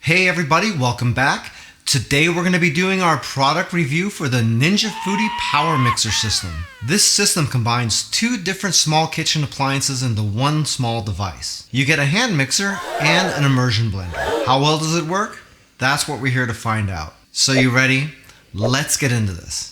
Hey everybody, welcome back. Today we're going to be doing our product review for the Foodi Power Mixer system. This system combines two different small kitchen appliances into one small device. You get a hand mixer and an immersion blender. How well does it work? That's what we're here to find out. So you ready? Let's get into this.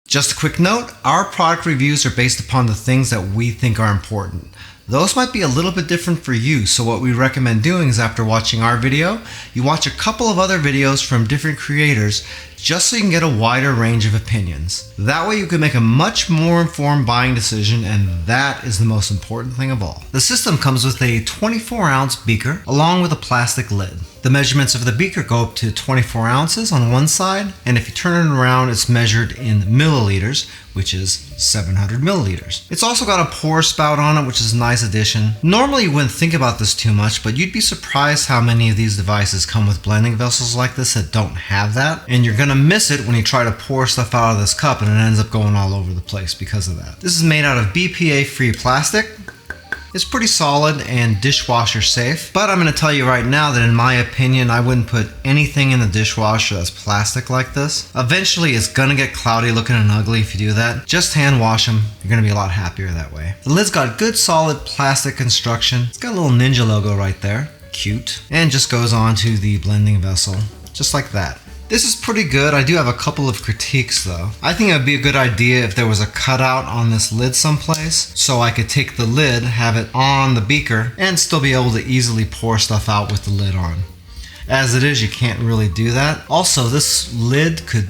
Just a quick note, our product reviews are based upon the things that we think are important. Those might be a little bit different for you, so what we recommend doing is after watching our video, you watch a couple of other videos from different creators just so you can get a wider range of opinions. That way you can make a much more informed buying decision, and that is the most important thing of all. The system comes with a 24-ounce beaker along with a plastic lid. The measurements of the beaker go up to 24 ounces on one side, and if you turn it around, it's measured in milliliters, which is 700 milliliters. It's also got a pour spout on it, which is a nice addition. Normally you wouldn't think about this too much, but you'd be surprised how many of these devices come with blending vessels like this that don't have that, and you're gonna miss it when you try to pour stuff out of this cup and it ends up going all over the place because of that. This is made out of BPA-free plastic. It's pretty solid and dishwasher safe, but I'm going to tell you right now that in my opinion, I wouldn't put anything in the dishwasher that's plastic like this. Eventually, it's going to get cloudy looking and ugly if you do that. Just hand wash them. You're going to be a lot happier that way. The lid's got good solid plastic construction. It's got a little ninja logo right there. Cute. And just goes on to the blending vessel, just like that. This is pretty good. I do have a couple of critiques though. I think it would be a good idea if there was a cutout on this lid someplace so I could take the lid, have it on the beaker, and still be able to easily pour stuff out with the lid on. As it is, you can't really do that. Also, this lid could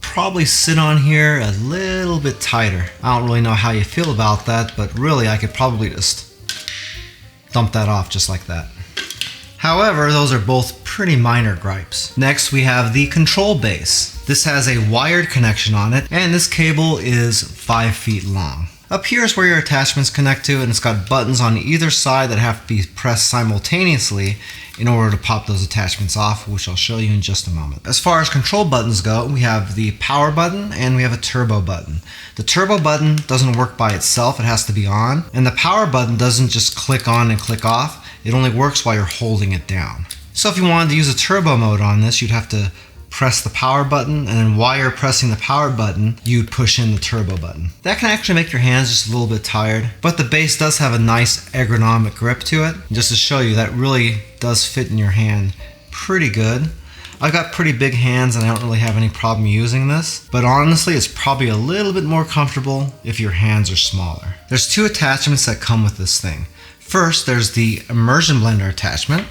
probably sit on here a little bit tighter. I don't really know how you feel about that, but really I could probably just dump that off just like that. However, those are both pretty minor gripes. Next, we have the control base. This has a wired connection on it, and this cable is 5 feet long. Up here is where your attachments connect to, and it's got buttons on either side that have to be pressed simultaneously in order to pop those attachments off, which I'll show you in just a moment. As far as control buttons go, we have the power button and we have a turbo button. The turbo button doesn't work by itself, it has to be on, and the power button doesn't just click on and click off. It only works while you're holding it down. So if you wanted to use a turbo mode on this, you'd have to press the power button, and then while you're pressing the power button, you'd push in the turbo button. That can actually make your hands just a little bit tired, but the base does have a nice ergonomic grip to it. Just to show you, that really does fit in your hand pretty good. I've got pretty big hands and I don't really have any problem using this, but honestly it's probably a little bit more comfortable if your hands are smaller. There's two attachments that come with this thing. First, there's the Immersion Blender attachment,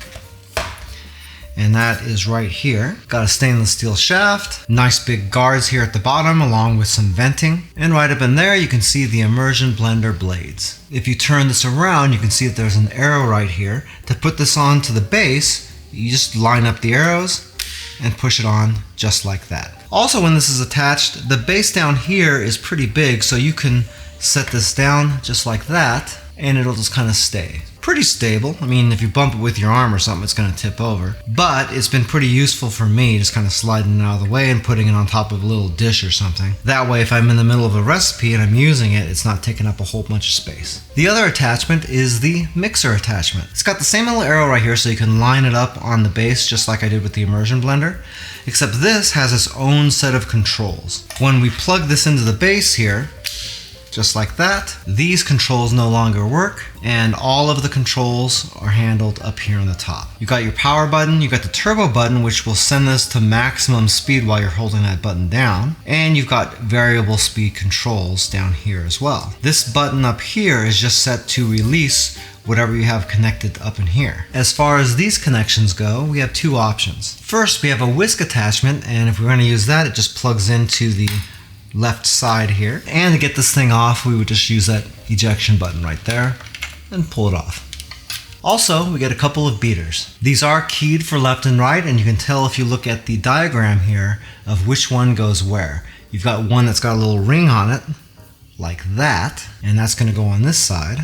and that is right here. Got a stainless steel shaft, nice big guards here at the bottom along with some venting, and right up in there you can see the Immersion Blender blades. If you turn this around, you can see that there's an arrow right here. To put this onto the base, you just line up the arrows and push it on just like that. Also, when this is attached, the base down here is pretty big, so you can set this down just like that and it'll just kind of stay. Pretty stable. I mean, if you bump it with your arm or something, it's going to tip over. But it's been pretty useful for me, just kind of sliding it out of the way and putting it on top of a little dish or something. That way, if I'm in the middle of a recipe and I'm using it, it's not taking up a whole bunch of space. The other attachment is the mixer attachment. It's got the same little arrow right here so you can line it up on the base just like I did with the Immersion Blender, except this has its own set of controls. When we plug this into the base here, just like that, these controls no longer work, and all of the controls are handled up here on the top. You got your power button, you got the turbo button, which will send this to maximum speed while you're holding that button down, and you've got variable speed controls down here as well. This button up here is just set to release whatever you have connected up in here. As far as these connections go, we have two options. First, we have a whisk attachment, and if we're going to use that, it just plugs into the left side here. And to get this thing off, we would just use that ejection button right there and pull it off. Also, we get a couple of beaters. These are keyed for left and right, and you can tell if you look at the diagram here of which one goes where. You've got one that's got a little ring on it, like that, and that's going to go on this side.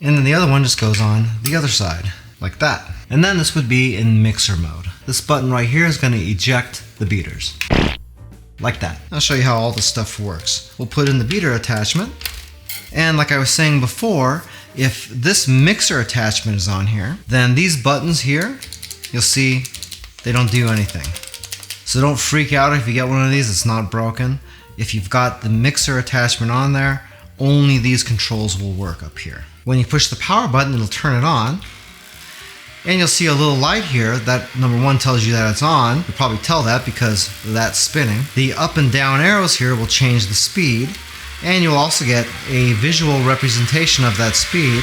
And then the other one just goes on the other side, like that. And then this would be in mixer mode. This button right here is going to eject the beaters. Like that. I'll show you how all this stuff works. We'll put in the beater attachment, and like I was saying before, If this mixer attachment is on here, then these buttons here, you'll see they don't do anything. So don't freak out if you get one of these, it's not broken. If you've got the mixer attachment on there, only these controls will work up here. When you push the power button, it'll turn it on. And you'll see a little light here that, number one, tells you that it's on. You'll probably tell that because that's spinning. The up and down arrows here will change the speed. And you'll also get a visual representation of that speed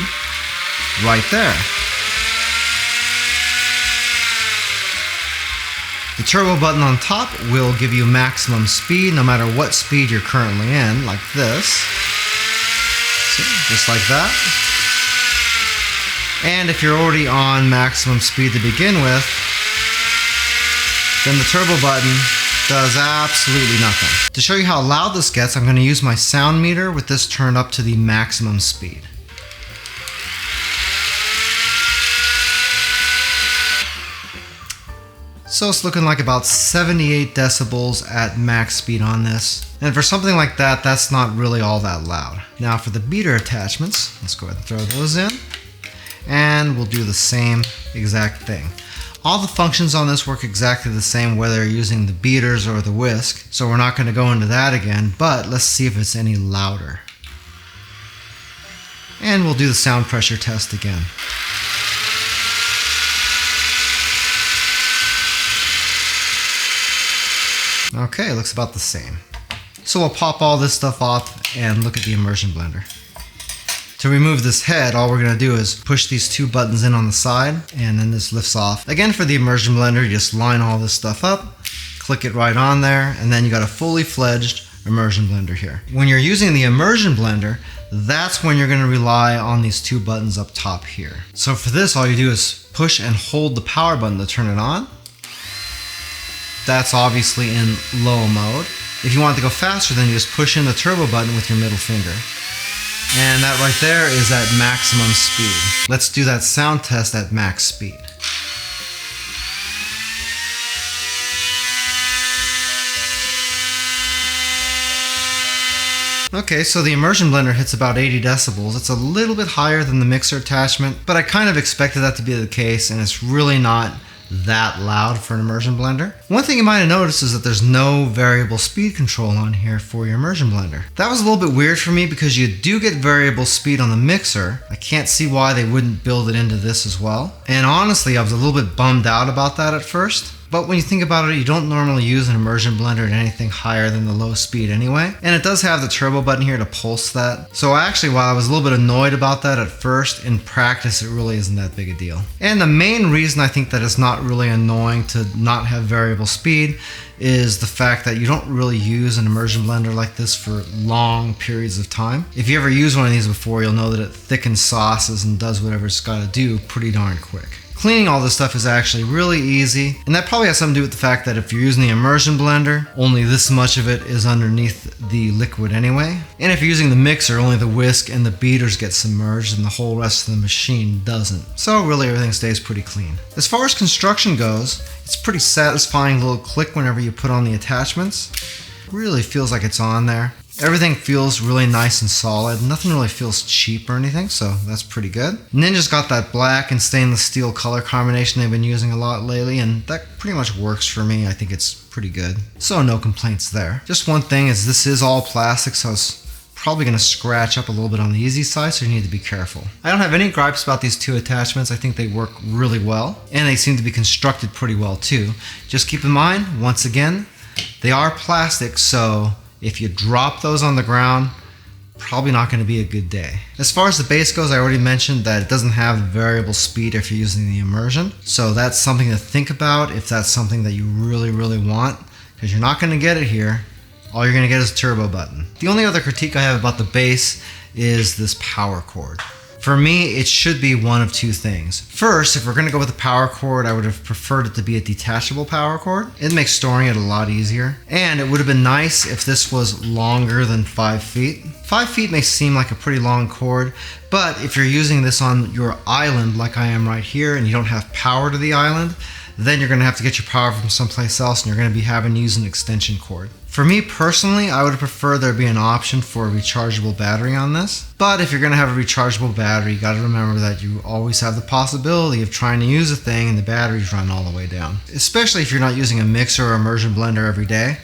right there. The turbo button on top will give you maximum speed no matter what speed you're currently in, like this. See, just like that. And if you're already on maximum speed to begin with, then the turbo button does absolutely nothing. To show you how loud this gets, I'm going to use my sound meter with this turned up to the maximum speed. So it's looking like about 78 decibels at max speed on this. And for something like that, that's not really all that loud. Now for the beater attachments, let's go ahead and throw those in. And we'll do the same exact thing. All the functions on this work exactly the same whether you're using the beaters or the whisk, so we're not going to go into that again, but let's see if it's any louder. And we'll do the sound pressure test again. Okay, it looks about the same. So we'll pop all this stuff off and look at the Immersion Blender. To remove this head, all we're going to do is push these two buttons in on the side, and then this lifts off. Again, for the Immersion Blender, you just line all this stuff up, click it right on there, and then you got a fully fledged Immersion Blender here. When you're using the Immersion Blender, that's when you're going to rely on these two buttons up top here. So for this, all you do is push and hold the power button to turn it on. That's obviously in low mode. If you want it to go faster, then you just push in the turbo button with your middle finger. And that right there is at maximum speed. Let's do that sound test at max speed. Okay, so the Immersion Blender hits about 80 decibels. It's a little bit higher than the mixer attachment, but I kind of expected that to be the case, and it's really not that loud for an Immersion Blender. One thing you might have noticed is that there's no variable speed control on here for your Immersion Blender. That was a little bit weird for me because you do get variable speed on the mixer. I can't see why they wouldn't build it into this as well. And honestly, I was a little bit bummed out about that at first. But when you think about it, you don't normally use an Immersion Blender at anything higher than the low speed anyway. And it does have the turbo button here to pulse that. So actually, while I was a little bit annoyed about that at first, in practice it really isn't that big a deal. And the main reason I think that it's not really annoying to not have variable speed is the fact that you don't really use an Immersion Blender like this for long periods of time. If you ever used one of these before, you'll know that it thickens sauces and does whatever it's got to do pretty darn quick. Cleaning all this stuff is actually really easy, and that probably has something to do with the fact that if you're using the Immersion Blender, only this much of it is underneath the liquid anyway. And if you're using the mixer, only the whisk and the beaters get submerged and the whole rest of the machine doesn't. So really everything stays pretty clean. As far as construction goes, it's pretty satisfying little click whenever you put on the attachments. Really feels like it's on there. Everything feels really nice and solid. Nothing really feels cheap or anything, so that's pretty good. Ninja's got that black and stainless steel color combination they've been using a lot lately, and that pretty much works for me. I think it's pretty good. So no complaints there. Just one thing is this is all plastic, so it's probably going to scratch up a little bit on the easy side, so you need to be careful. I don't have any gripes about these two attachments. I think they work really well, and they seem to be constructed pretty well too. Just keep in mind, once again, they are plastic, so if you drop those on the ground, probably not going to be a good day. As far as the bass goes, I already mentioned that it doesn't have variable speed if you're using the immersion. So that's something to think about if that's something that you really, really want, because you're not going to get it here. All you're going to get is a turbo button. The only other critique I have about the bass is this power cord. For me, it should be one of two things. First, if we're going to go with the power cord, I would have preferred it to be a detachable power cord. It makes storing it a lot easier. And it would have been nice if this was longer than 5 feet. 5 feet may seem like a pretty long cord, but if you're using this on your island like I am right here and you don't have power to the island, then you're going to have to get your power from someplace else and you're going to be having to use an extension cord. For me personally, I would prefer there be an option for a rechargeable battery on this. But if you're going to have a rechargeable battery, you got to remember that you always have the possibility of trying to use a thing and the batteries run all the way down. Especially if you're not using a mixer or immersion blender every day.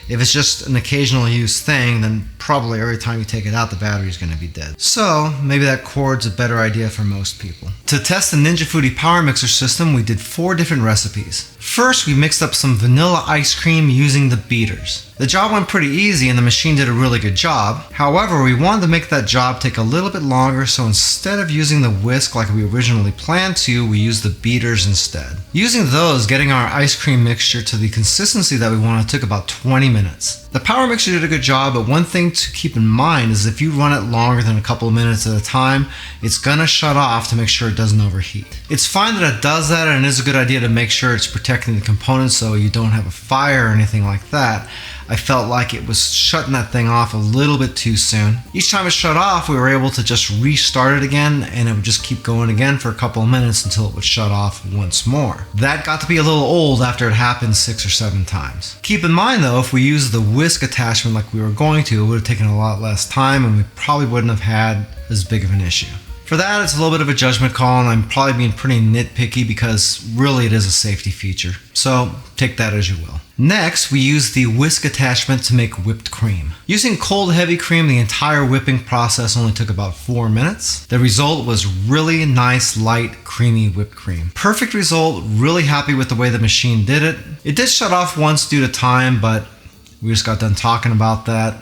If it's just an occasional use thing, then probably every time you take it out, the battery is going to be dead. So maybe that cord's a better idea for most people. To test the Ninja Foodi Power Mixer system, we did 4 different recipes. First, we mixed up some vanilla ice cream using the beaters. The job went pretty easy and the machine did a really good job. However, we wanted to make that job take a little bit longer, so instead of using the whisk like we originally planned to, we used the beaters instead. Using those, getting our ice cream mixture to the consistency that we wanted took about 20 minutes. The Power Mixer did a good job, but one thing to keep in mind is if you run it longer than a couple of minutes at a time, it's gonna shut off to make sure it doesn't overheat. It's fine that it does that, and it is a good idea to make sure it's protecting the components so you don't have a fire or anything like that. I felt like it was shutting that thing off a little bit too soon. Each time it shut off, we were able to just restart it again, and it would just keep going again for a couple of minutes until it would shut off once more. That got to be a little old after it happened 6 or 7 times. Keep in mind though, if we used the whisk attachment like we were going to, it would have taken a lot less time and we probably wouldn't have had as big of an issue. For that, it's a little bit of a judgment call, and I'm probably being pretty nitpicky because really it is a safety feature. So take that as you will. Next, we use the whisk attachment to make whipped cream. Using cold heavy cream, the entire whipping process only took about 4 minutes. The result was really nice, light, creamy whipped cream. Perfect result, really happy with the way the machine did it. It did shut off once due to time, but we just got done talking about that.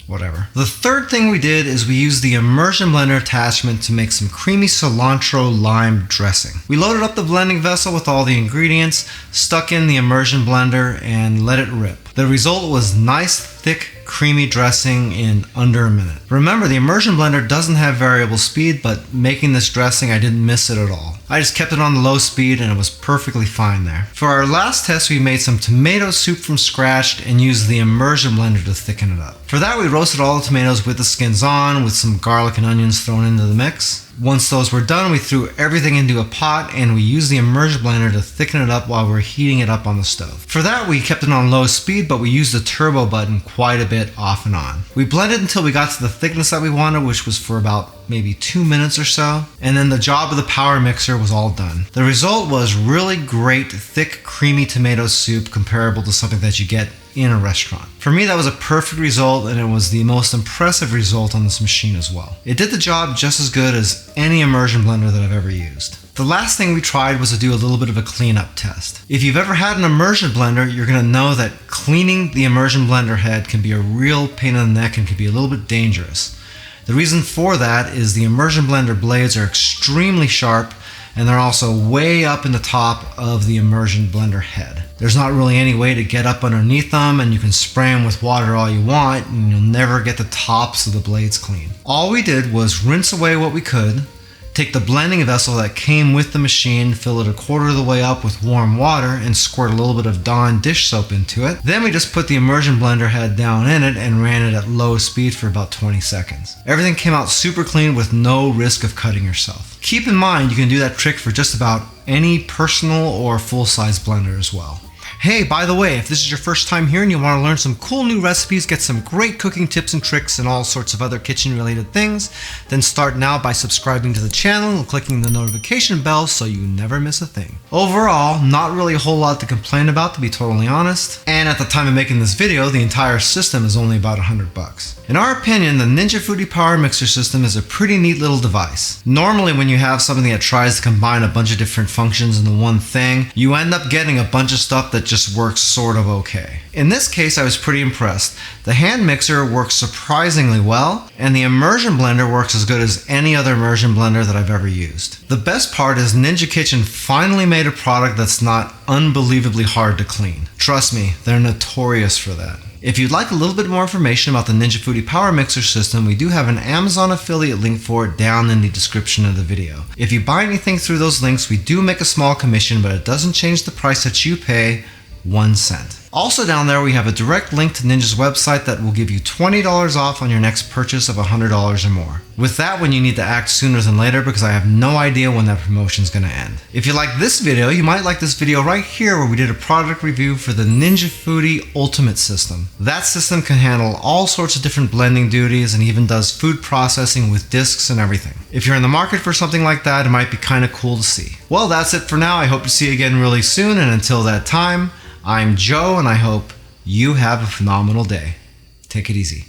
Whatever. The third thing we did is we used the Immersion Blender attachment to make some creamy cilantro lime dressing. We loaded up the blending vessel with all the ingredients, stuck in the Immersion Blender, and let it rip. The result was nice, thick, creamy dressing in under a minute. Remember, the Immersion Blender doesn't have variable speed, but making this dressing, I didn't miss it at all. I just kept it on the low speed and it was perfectly fine there. For our last test, we made some tomato soup from scratch and used the Immersion Blender to thicken it up. For that, we roasted all the tomatoes with the skins on, with some garlic and onions thrown into the mix. Once those were done, we threw everything into a pot and we used the Immersion Blender to thicken it up while we were heating it up on the stove. For that, we kept it on low speed, but we used the turbo button quite a bit off and on. We blended until we got to the thickness that we wanted, which was for about maybe 2 minutes or so, and then the job of the Power Mixer was all done. The result was really great, thick, creamy tomato soup comparable to something that you get in a restaurant. For me, that was a perfect result, and it was the most impressive result on this machine as well. It did the job just as good as any immersion blender that I've ever used. The last thing we tried was to do a little bit of a cleanup test. If you've ever had an immersion blender, you're going to know that cleaning the immersion blender head can be a real pain in the neck and can be a little bit dangerous. The reason for that is the immersion blender blades are extremely sharp, and they're also way up in the top of the immersion blender head. There's not really any way to get up underneath them, and you can spray them with water all you want and you'll never get the tops of the blades clean. All we did was rinse away what we could, take the blending vessel that came with the machine, fill it 1/4 of the way up with warm water, and squirt a little bit of Dawn dish soap into it. Then we just put the immersion blender head down in it and ran it at low speed for about 20 seconds. Everything came out super clean with no risk of cutting yourself. Keep in mind, you can do that trick for just about any personal or full-size blender as well. Hey, by the way, if this is your first time here and you want to learn some cool new recipes, get some great cooking tips and tricks and all sorts of other kitchen related things, then start now by subscribing to the channel and clicking the notification bell so you never miss a thing. Overall, not really a whole lot to complain about, to be totally honest, and at the time of making this video, the entire system is only about $100. In our opinion, the Ninja Foodi Power Mixer system is a pretty neat little device. Normally when you have something that tries to combine a bunch of different functions into one thing, you end up getting a bunch of stuff that just works sort of okay. In this case, I was pretty impressed. The hand mixer works surprisingly well, and the immersion blender works as good as any other immersion blender that I've ever used. The best part is Ninja Kitchen finally made a product that's not unbelievably hard to clean. Trust me, they're notorious for that. If you'd like a little bit more information about the Ninja Foodi Power Mixer system, we do have an Amazon affiliate link for it down in the description of the video. If you buy anything through those links, we do make a small commission, but it doesn't change the price that you pay 1 cent. Also down there we have a direct link to Ninja's website that will give you $20 off on your next purchase of $100 or more. With that one you need to act sooner than later because I have no idea when that promotion is going to end. If you like this video, you might like this video right here where we did a product review for the Ninja Foodi Ultimate System. That system can handle all sorts of different blending duties and even does food processing with discs and everything. If you're in the market for something like that, it might be kind of cool to see. Well, that's it for now. I hope to see you again really soon, and until that time, I'm Joe, and I hope you have a phenomenal day. Take it easy.